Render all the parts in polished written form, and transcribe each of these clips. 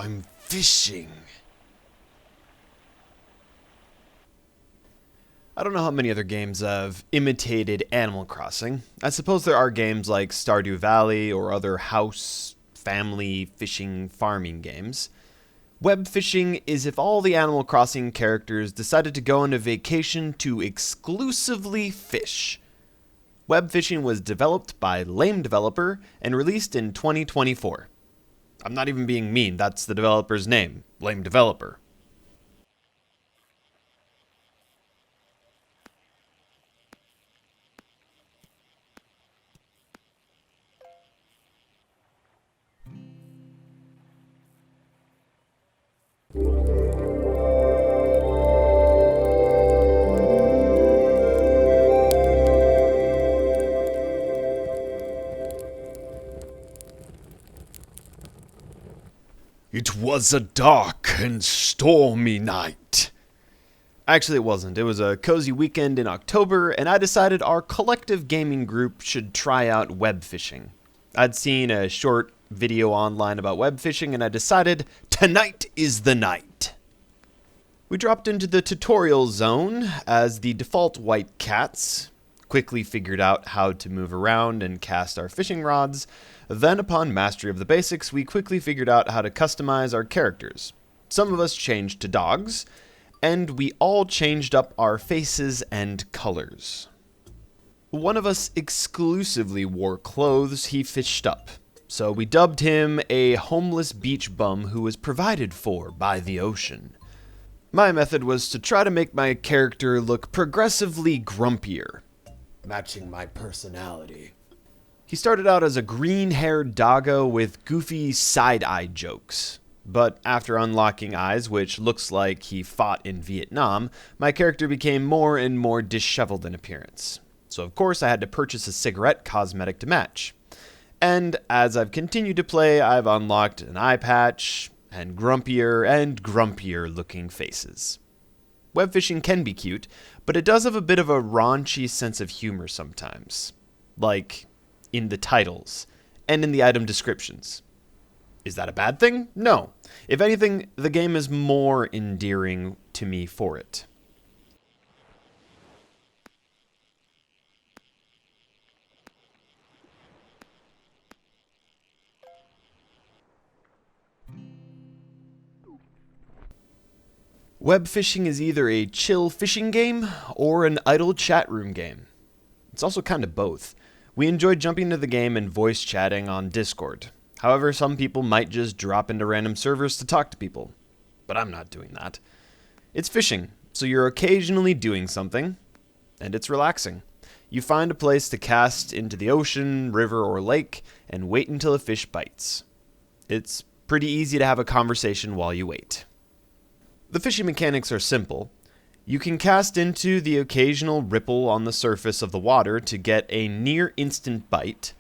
I'm fishing. I don't know how many other games have imitated Animal Crossing. I suppose there are games like Stardew Valley or other house, family, fishing, farming games. Webfishing is if all the Animal Crossing characters decided to go on a vacation to exclusively fish. Webfishing was developed by lamedeveloper and released in 2024. I'm not even being mean, that's the developer's name, lamedeveloper. It was a dark and stormy night. Actually, it wasn't. It was a cozy weekend in October, and I decided our collective gaming group should try out web fishing. I'd seen a short video online about web fishing, and I decided tonight is the night. We dropped into the tutorial zone as the default white cats, quickly figured out how to move around and cast our fishing rods. Then, upon mastery of the basics, we quickly figured out how to customize our characters. Some of us changed to dogs, and we all changed up our faces and colors. One of us exclusively wore clothes he fished up, so we dubbed him a homeless beach bum who was provided for by the ocean. My method was to try to make my character look progressively grumpier, matching my personality. He started out as a green-haired doggo with goofy side-eye jokes. But after unlocking eyes, which looks like he fought in Vietnam, my character became more and more disheveled in appearance. So of course I had to purchase a cigarette cosmetic to match. And as I've continued to play, I've unlocked an eye patch, and grumpier looking faces. Webfishing can be cute, but it does have a bit of a raunchy sense of humor sometimes. Like in the titles, and in the item descriptions. Is that a bad thing? No. If anything, the game is more endearing to me for it. Web fishing is either a chill fishing game or an idle chat room game. It's also kind of both. We enjoy jumping into the game and voice chatting on Discord. However, some people might just drop into random servers to talk to people. But I'm not doing that. It's fishing, so you're occasionally doing something, and it's relaxing. You find a place to cast into the ocean, river, or lake, and wait until a fish bites. It's pretty easy to have a conversation while you wait. The fishing mechanics are simple. You can cast into the occasional ripple on the surface of the water to get a near-instant bite.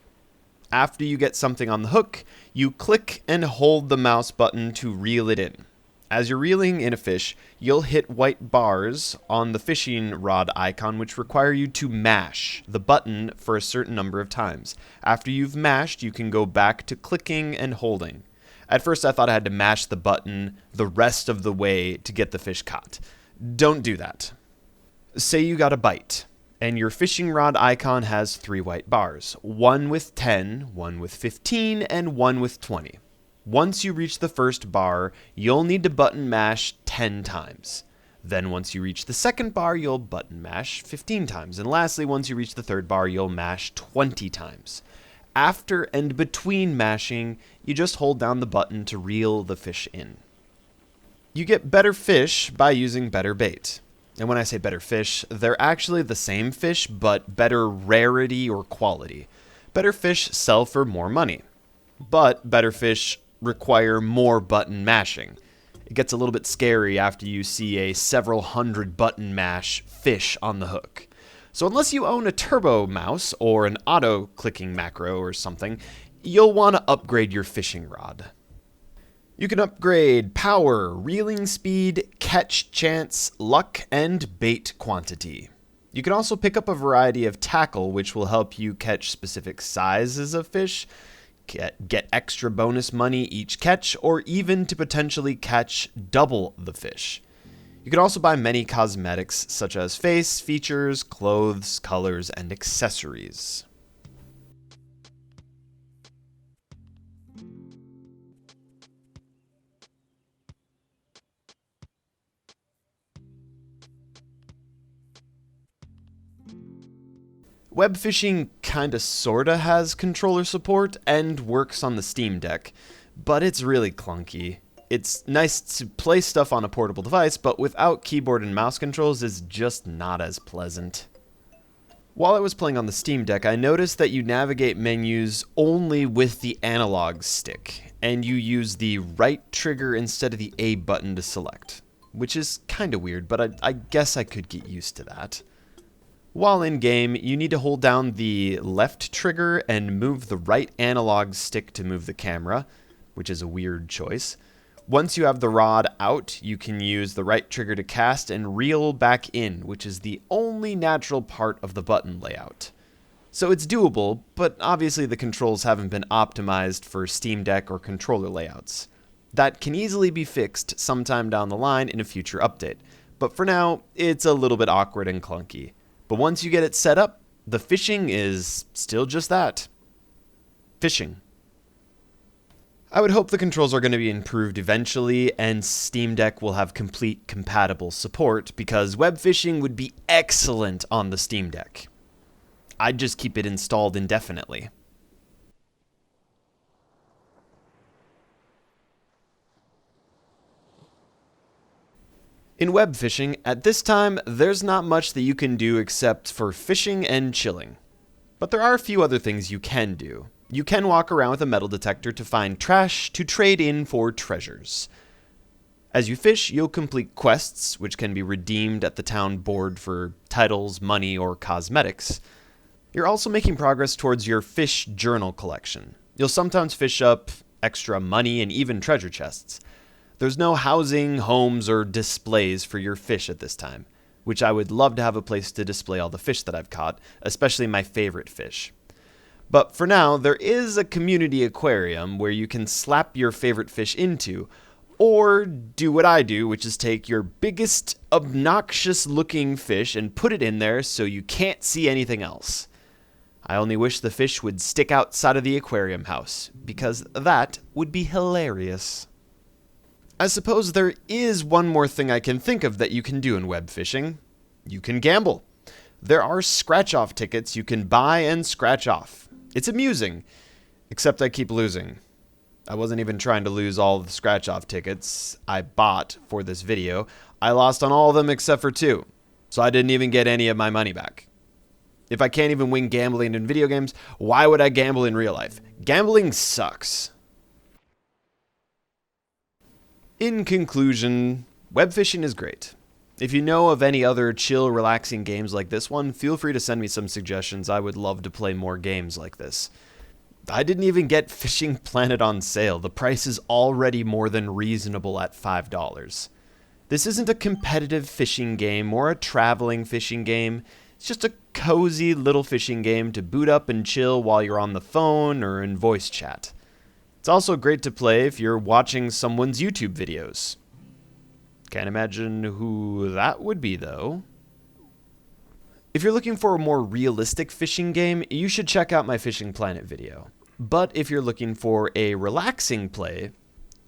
After you get something on the hook, you click and hold the mouse button to reel it in. As you're reeling in a fish, you'll hit white bars on the fishing rod icon which require you to mash the button for a certain number of times. After you've mashed, you can go back to clicking and holding. At first I thought I had to mash the button the rest of the way to get the fish caught. Don't do that. Say you got a bite, and your fishing rod icon has 3 white bars, one with 10, one with 15, and one with 20. Once you reach the first bar, you'll need to button mash 10 times. Then once you reach the second bar, you'll button mash 15 times. And lastly, once you reach the third bar, you'll mash 20 times. After and between mashing, you just hold down the button to reel the fish in. You get better fish by using better bait. And when I say better fish, they're actually the same fish, but better rarity or quality. Better fish sell for more money. But better fish require more button mashing. It gets a little bit scary after you see a several hundred button mash fish on the hook. So unless you own a turbo mouse or an auto-clicking macro or something, you'll want to upgrade your fishing rod. You can upgrade power, reeling speed, catch chance, luck, and bait quantity. You can also pick up a variety of tackle which will help you catch specific sizes of fish. get extra bonus money each catch, or even to potentially catch double the fish. You can also buy many cosmetics such as face, features, clothes, colors, and accessories. Webfishing kinda sorta has controller support and works on the Steamdeck, but it's really clunky. It's nice to play stuff on a portable device, but without keyboard and mouse controls is just not as pleasant. While I was playing on the Steam Deck, I noticed that you navigate menus only with the analog stick, and you use the right trigger instead of the A button to select, which is kinda weird, but I guess I could get used to that. While in-game, you need to hold down the left trigger and move the right analog stick to move the camera, which is a weird choice. Once you have the rod out, you can use the right trigger to cast and reel back in, which is the only natural part of the button layout. So it's doable, but obviously the controls haven't been optimized for Steam Deck or controller layouts. That can easily be fixed sometime down the line in a future update, but for now, it's a little bit awkward and clunky. But once you get it set up, the fishing is still just that. Fishing. I would hope the controls are going to be improved eventually, and Steam Deck will have complete compatible support, because Webfishing would be excellent on the Steam Deck. I'd just keep it installed indefinitely. In web fishing, at this time, there's not much that you can do except for fishing and chilling. But there are a few other things you can do. You can walk around with a metal detector to find trash to trade in for treasures. As you fish, you'll complete quests, which can be redeemed at the town board for titles, money, or cosmetics. You're also making progress towards your fish journal collection. You'll sometimes fish up extra money and even treasure chests. There's no housing, homes, or displays for your fish at this time, which I would love to have a place to display all the fish that I've caught, especially my favorite fish. But for now, there is a community aquarium where you can slap your favorite fish into, or do what I do, which is take your biggest, obnoxious looking fish and put it in there so you can't see anything else. I only wish the fish would stick outside of the aquarium house, because that would be hilarious. I suppose there is one more thing I can think of that you can do in web fishing. You can gamble. There are scratch-off tickets you can buy and scratch off. It's amusing, except I keep losing. I wasn't even trying to lose all the scratch-off tickets I bought for this video. I lost on all of them except for 2, so I didn't even get any of my money back. If I can't even win gambling in video games, why would I gamble in real life? Gambling sucks. In conclusion, web fishing is great. If you know of any other chill, relaxing games like this one, feel free to send me some suggestions. I would love to play more games like this. I didn't even get Fishing Planet on sale. The price is already more than reasonable at $5. This isn't a competitive fishing game or a traveling fishing game. It's just a cozy little fishing game to boot up and chill while you're on the phone or in voice chat. It's also great to play if you're watching someone's YouTube videos. Can't imagine who that would be, though. If you're looking for a more realistic fishing game, you should check out my Fishing Planet video. But if you're looking for a relaxing play,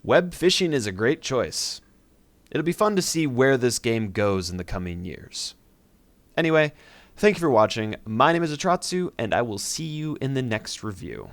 web fishing is a great choice. It'll be fun to see where this game goes in the coming years. Anyway, thank you for watching. My name is Atratzu, and I will see you in the next review.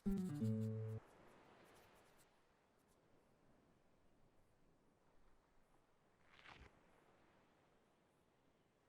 Mm-hmm.